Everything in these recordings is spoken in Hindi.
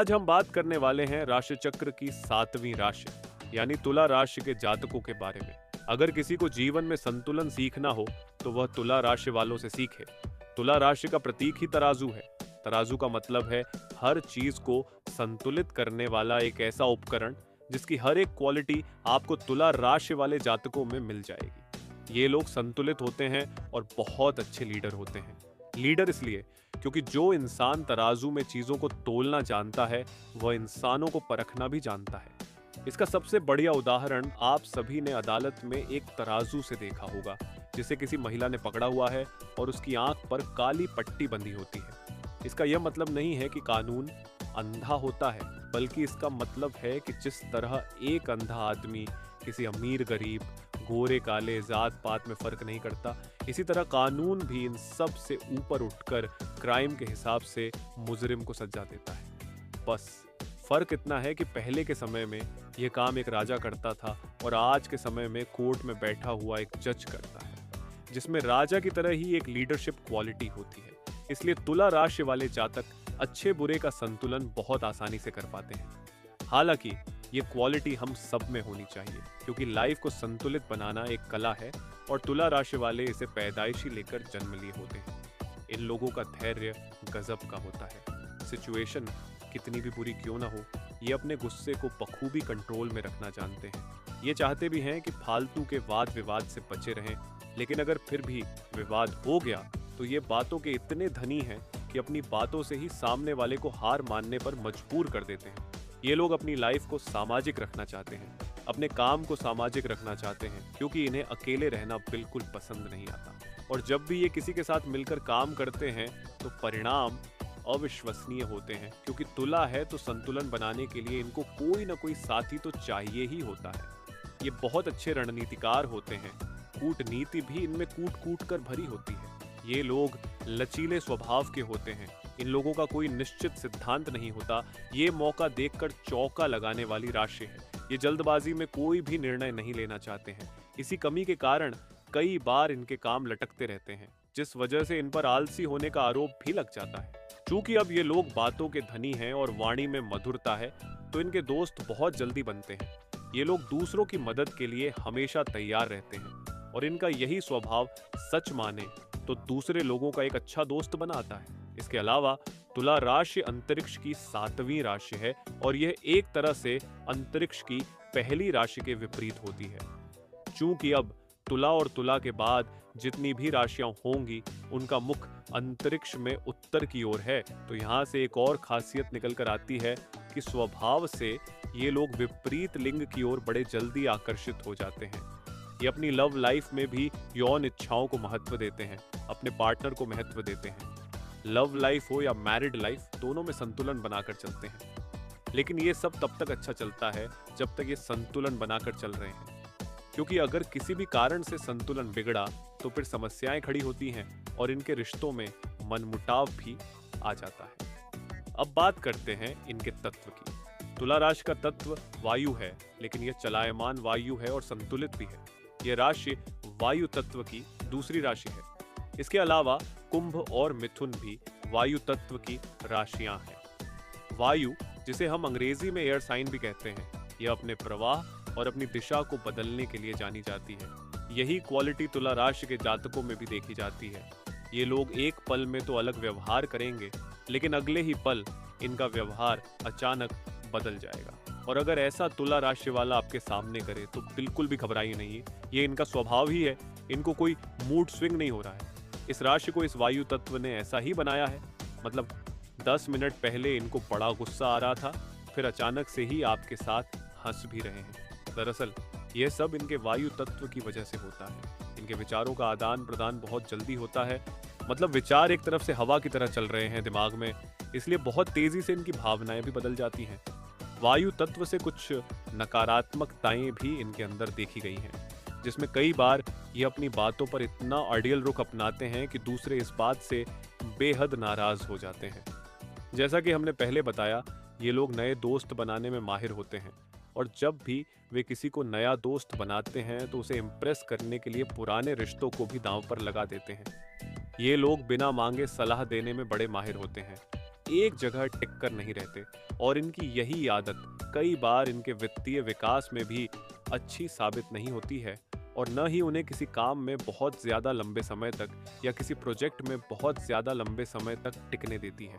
आज हम बात करने वाले हैं राशि चक्र की 7वीं राशि यानी तुला राशि के जातकों के बारे में। अगर किसी को जीवन में संतुलन सीखना हो तो वह तुला राशि वालों से सीखे। तुला राशि का प्रतीक ही तराजू है। तराजू का मतलब है हर चीज को संतुलित करने वाला एक ऐसा उपकरण जिसकी हर एक क्वालिटी आपको तुला राशि वाले जातकों में मिल जाएगी। ये लोग संतुलित होते हैं और बहुत अच्छे लीडर होते हैं। लीडर इसलिए क्योंकि जो इंसान तराजू में चीजों को तोलना जानता है वह इंसानों को परखना भी जानता है। इसका सबसे बढ़िया उदाहरण आप सभी ने अदालत में एक तराजू से देखा होगा जिसे किसी महिला ने पकड़ा हुआ है और उसकी आंख पर काली पट्टी बंधी होती है। इसका यह मतलब नहीं है कि कानून अंधा होता है, बल्कि इसका मतलब है कि जिस तरह एक अंधा आदमी किसी अमीर गरीब गोरे काले जात पात में फर्क नहीं करता, इसी तरह कानून भी इन सब से ऊपर उठकर क्राइम के हिसाब से मुजरिम को सजा देता है। बस फर्क इतना है कि पहले के समय में यह काम एक राजा करता था और आज के समय में कोर्ट में बैठा हुआ एक जज करता है, जिसमें राजा की तरह ही एक लीडरशिप क्वालिटी होती है। इसलिए तुला राशि वाले जातक अच्छे बुरे का संतुलन बहुत आसानी से कर पाते हैं। हालांकि ये क्वालिटी हम सब में होनी चाहिए, क्योंकि लाइफ को संतुलित बनाना एक कला है और तुला राशि वाले इसे पैदाइशी लेकर जन्म लिए होते हैं। इन लोगों का धैर्य गजब का होता है। सिचुएशन कितनी भी बुरी क्यों ना हो, ये अपने गुस्से को बखूबी कंट्रोल में रखना जानते हैं। ये चाहते भी हैं कि फालतू के वाद विवाद से बचे रहें, लेकिन अगर फिर भी विवाद हो गया तो ये बातों के इतने धनी हैं कि अपनी बातों से ही सामने वाले को हार मानने पर मजबूर कर देते हैं। ये लोग अपनी लाइफ को सामाजिक रखना चाहते हैं, अपने काम को सामाजिक रखना चाहते हैं, क्योंकि इन्हें अकेले रहना बिल्कुल पसंद नहीं आता। और जब भी ये किसी के साथ मिलकर काम करते हैं तो परिणाम अविश्वसनीय होते हैं, क्योंकि तुला है तो संतुलन बनाने के लिए इनको कोई ना कोई साथी तो चाहिए ही होता है। ये बहुत अच्छे रणनीतिकार होते हैं। कूटनीति भी इनमें कूट कूट कर भरी होती है। ये लोग लचीले स्वभाव के होते हैं। इन लोगों का कोई निश्चित सिद्धांत नहीं होता। ये मौका देखकर चौका लगाने वाली राशि है। ये जल्दबाजी में कोई भी निर्णय नहीं लेना चाहते हैं। इसी कमी के कारण कई बार इनके काम लटकते रहते हैं, जिस वजह से इन पर आलसी होने का आरोप भी लग जाता है। चूंकि अब ये लोग बातों के धनी हैं और वाणी में मधुरता है, तो इनके दोस्त बहुत जल्दी बनते हैं। ये लोग दूसरों की मदद के लिए हमेशा तैयार रहते हैं और इनका यही स्वभाव सच माने तो दूसरे लोगों का एक अच्छा दोस्त बनाता है। इसके अलावा तुला राशि अंतरिक्ष की 7वीं राशि है और यह एक तरह से अंतरिक्ष की पहली राशि के विपरीत होती है। चूंकि अब तुला और तुला के बाद जितनी भी राशियां होंगी उनका मुख अंतरिक्ष में उत्तर की ओर है, तो यहाँ से एक और खासियत निकल कर आती है कि स्वभाव से ये लोग विपरीत लिंग की ओर बड़े जल्दी आकर्षित हो जाते हैं। ये अपनी लव लाइफ में भी यौन इच्छाओं को महत्व देते हैं, अपने पार्टनर को महत्व देते हैं। लव लाइफ हो या मैरिड लाइफ, दोनों में संतुलन बनाकर चलते हैं। लेकिन ये सब तब तक अच्छा चलता है जब तक ये संतुलन बनाकर चल रहे हैं, क्योंकि अगर किसी भी कारण से संतुलन बिगड़ा तो फिर समस्याएं खड़ी होती हैं और इनके रिश्तों में मनमुटाव भी आ जाता है। अब बात करते हैं इनके तत्व की। तुला राशि का तत्व वायु है, लेकिन यह चलायमान वायु है और संतुलित भी है। यह राशि वायु तत्व की दूसरी राशि है। इसके अलावा कुंभ और मिथुन भी वायु तत्व की राशियां हैं। वायु, जिसे हम अंग्रेजी में एयर साइन भी कहते हैं, यह अपने प्रवाह और अपनी दिशा को बदलने के लिए जानी जाती है। यही क्वालिटी तुला राशि के जातकों में भी देखी जाती है। ये लोग एक पल में तो अलग व्यवहार करेंगे, लेकिन अगले ही पल इनका व्यवहार अचानक बदल जाएगा। और अगर ऐसा तुला राशि वाला आपके सामने करे तो बिल्कुल भी घबराइए नहीं, ये इनका स्वभाव ही है। इनको कोई मूड स्विंग नहीं हो रहा है। इस राशि को इस वायु तत्व ने ऐसा ही बनाया है। मतलब 10 मिनट पहले इनको बड़ा गुस्सा आ रहा था, फिर अचानक से ही आपके साथ हंस भी रहे हैं। दरअसल यह सब इनके वायु तत्व की वजह से होता है। इनके विचारों का आदान प्रदान बहुत जल्दी होता है। मतलब विचार एक तरफ से हवा की तरह चल रहे हैं दिमाग में, इसलिए बहुत तेजी से इनकी भावनाएं भी बदल जाती हैं। वायु तत्व से कुछ नकारात्मकताएं भी इनके अंदर देखी गई हैं, जिसमें कई बार ये अपनी बातों पर इतना अड़ियल रुख अपनाते हैं कि दूसरे इस बात से बेहद नाराज हो जाते हैं। जैसा कि हमने पहले बताया, ये लोग नए दोस्त बनाने में माहिर होते हैं और जब भी वे किसी को नया दोस्त बनाते हैं तो उसे इम्प्रेस करने के लिए पुराने रिश्तों को भी दांव पर लगा देते हैं। ये लोग बिना मांगे सलाह देने में बड़े माहिर होते हैं। एक जगह टिक कर नहीं रहते और इनकी यही आदत कई बार इनके वित्तीय विकास में भी अच्छी साबित नहीं होती है और न ही उन्हें किसी काम में बहुत ज़्यादा लंबे समय तक या किसी प्रोजेक्ट में बहुत ज़्यादा लंबे समय तक टिकने देती है।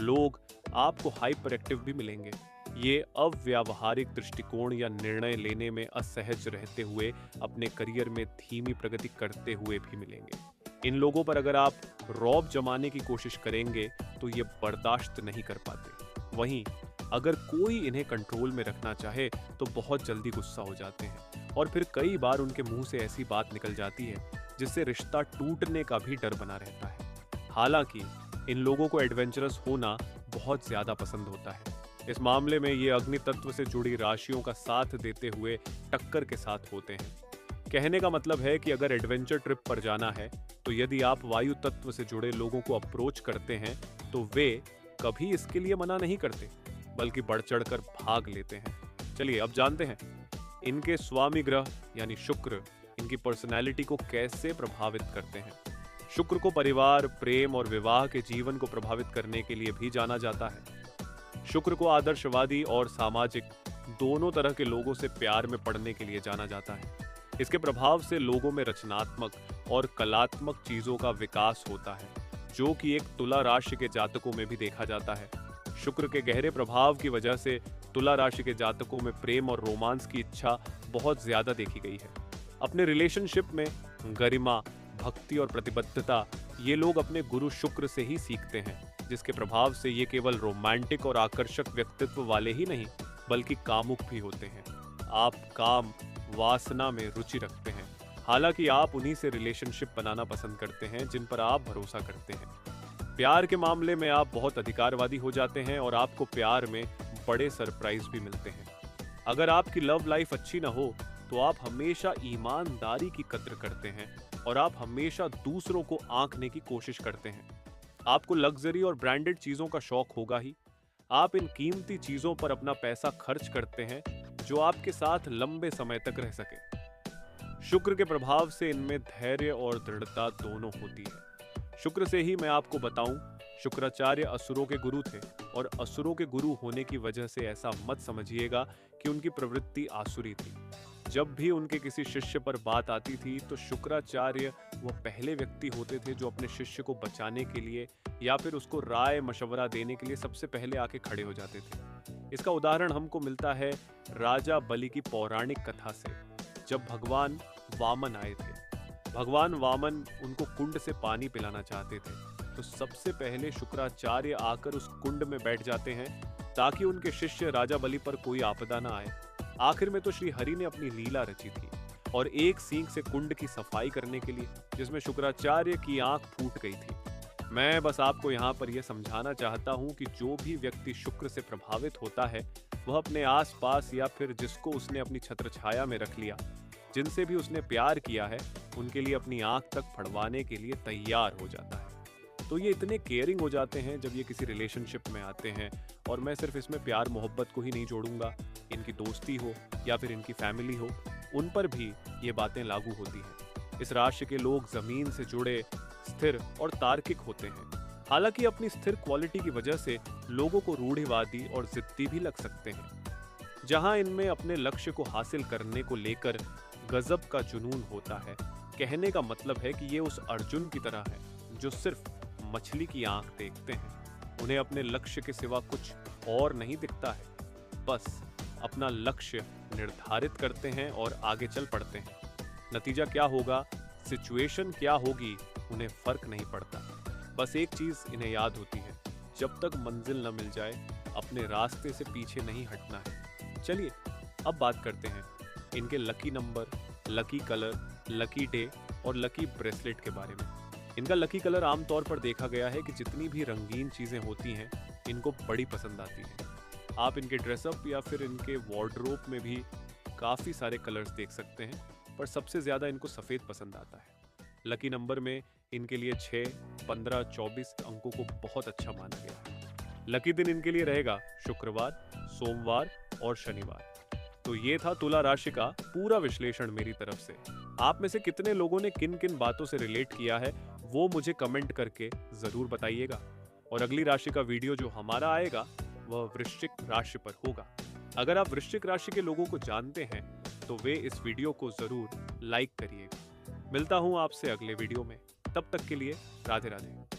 लोग आपको हाइपर एक्टिव भी मिलेंगे। ये अव्यावहारिक दृष्टिकोण या निर्णय लेने में असहज रहते हुए अपने करियर में धीमी प्रगति करते हुए भी मिलेंगे। इन लोगों पर अगर आप रौब जमाने की कोशिश करेंगे तो ये बर्दाश्त नहीं कर पाते। वहीं अगर कोई इन्हें कंट्रोल में रखना चाहे तो बहुत जल्दी गुस्सा हो जाते हैं और फिर कई बार उनके मुंह से ऐसी बात निकल जाती है जिससे रिश्ता टूटने का भी डर बना रहता है। हालांकि इन लोगों को एडवेंचरस होना बहुत ज्यादा पसंद होता है। इस मामले में ये अग्नि तत्व से जुड़ी राशियों का साथ देते हुए टक्कर के साथ होते हैं। कहने का मतलब है कि अगर एडवेंचर ट्रिप पर जाना है तो यदि आप वायु तत्व से जुड़े लोगों को अप्रोच करते हैं तो वे कभी इसके लिए मना नहीं करते बल्कि बढ़ चढ़कर भाग लेते हैं। चलिए अब जानते हैं इनके स्वामी ग्रह यानी शुक्र इनकी पर्सनैलिटी को कैसे प्रभावित करते हैं। शुक्र को परिवार, प्रेम और विवाह के जीवन को प्रभावित करने के लिए भी जाना जाता है। शुक्र को आदर्शवादी और सामाजिक दोनों तरह के लोगों से प्यार में पड़ने के लिए जाना जाता है। इसके प्रभाव से लोगों में रचनात्मक और कलात्मक चीजों का विकास होता है, जो कि एक तुला राशि के जातकों में भी देखा जाता है। शुक्र के गहरे प्रभाव की वजह से तुला राशि के जातकों में प्रेम और रोमांस की इच्छा बहुत ज्यादा देखी गई है। अपने रिलेशनशिप में गरिमा, भक्ति और प्रतिबद्धता ये लोग अपने गुरु शुक्र से ही सीखते हैं, जिसके प्रभाव से ये केवल रोमांटिक और आकर्षक व्यक्तित्व वाले ही नहीं बल्कि कामुक भी होते हैं। आप काम, वासना में रुचि रखते हैं, हालांकि आप उन्हीं से रिलेशनशिप बनाना पसंद करते हैं जिन पर आप भरोसा करते हैं। प्यार के मामले में आप बहुत अधिकारवादी हो जाते हैं और आपको प्यार में बड़े सरप्राइज भी मिलते हैं। अगर आपकी लव लाइफ अच्छी ना हो तो आप हमेशा ईमानदारी की कद्र करते हैं और आप हमेशा दूसरों को आंकने की कोशिश करते हैं। आपको लग्जरी और ब्रांडेड चीजों का शौक होगा ही। आप इन कीमती चीजों पर अपना पैसा खर्च करते हैं जो आपके साथ लंबे समय तक रह सके। शुक्र के प्रभाव से इनमें धैर्य और दृढ़ता दोनों होती है। शुक्र से ही मैं आपको बताऊं, शुक्राचार्य असुरों के गुरु थे और असुरों के गुरु होने की वजह से ऐसा मत समझिएगा कि उनकी प्रवृत्ति आसुरी थी। जब भी उनके किसी शिष्य पर बात आती थी तो शुक्राचार्य वह पहले व्यक्ति होते थे जो अपने शिष्य को बचाने के लिए या फिर उसको राय मशवरा देने के लिए सबसे पहले आके खड़े हो जाते थे। इसका उदाहरण हमको मिलता है राजा बलि की पौराणिक कथा से, जब भगवान वामन आए थे। भगवान वामन उनको कुंड से पानी पिलाना चाहते थे तो सबसे पहले शुक्राचार्य आकर उस कुंड में बैठ जाते हैं ताकि उनके शिष्य राजा बलि पर कोई आपदा ना आए। आखिर में तो श्री हरि ने अपनी लीला रची थी और एक सींग से कुंड की सफाई करने के लिए, जिसमें शुक्राचार्य की आंख फूट गई थी। मैं बस आपको यहाँ पर यह समझाना चाहता हूँ कि जो भी व्यक्ति शुक्र से प्रभावित होता है वह अपने आसपास या फिर जिसको उसने अपनी छत्रछाया में रख लिया, जिनसे भी उसने प्यार किया है, उनके लिए अपनी आंख तक फड़वाने के लिए तैयार हो जाता है। तो ये इतने केयरिंग हो जाते हैं जब ये किसी रिलेशनशिप में आते हैं। और मैं सिर्फ इसमें प्यार मोहब्बत को ही नहीं जोड़ूंगा, इनकी दोस्ती हो या फिर इनकी फैमिली हो, उन पर भी ये बातें लागू होती हैं। इस राशि के लोग जमीन से जुड़े, स्थिर और तार्किक होते हैं। हालांकि अपनी स्थिर क्वालिटी की वजह से लोगों को रूढ़िवादी और जिद्दी भी लग सकते हैं। जहां इनमें अपने लक्ष्य को हासिल करने को लेकर गजब का जुनून होता है। कहने का मतलब है कि ये उस अर्जुन की तरह है जो सिर्फ मछली की आंख देखते हैं। उन्हें अपने लक्ष्य के सिवा कुछ और नहीं दिखता है, बस अपना लक्ष्य निर्धारित करते हैं और आगे चल पड़ते हैं। नतीजा क्या होगा, सिचुएशन क्या होगी, उन्हें फर्क नहीं पड़ता। बस एक चीज इन्हें याद होती है, जब तक मंजिल न मिल जाए अपने रास्ते से पीछे नहीं हटना है। चलिए अब बात करते हैं इनके lucky number, lucky colour, lucky day और लकी ब्रेसलेट के बारे में। इनका लकी कलर आमतौर पर देखा गया है कि जितनी भी रंगीन चीजें होती हैं इनको बड़ी पसंद आती हैं। आप इनके ड्रेसअप या फिर इनके वार्डरोब में भी काफ़ी सारे कलर्स देख सकते हैं, पर सबसे ज़्यादा इनको सफ़ेद पसंद आता है। लकी नंबर में इनके लिए 6, 15, 24 अंकों को बहुत अच्छा माना गया है। लकी दिन इनके लिए रहेगा शुक्रवार, सोमवार और शनिवार। तो ये था तुला राशि का पूरा विश्लेषण मेरी तरफ से। आप में से कितने लोगों ने किन किन बातों से रिलेट किया है वो मुझे कमेंट करके ज़रूर बताइएगा। और अगली राशि का वीडियो जो हमारा आएगा वह वृश्चिक राशि पर होगा। अगर आप वृश्चिक राशि के लोगों को जानते हैं तो वे इस वीडियो को जरूर लाइक करिएगा। मिलता हूं आपसे अगले वीडियो में, तब तक के लिए राधे राधे।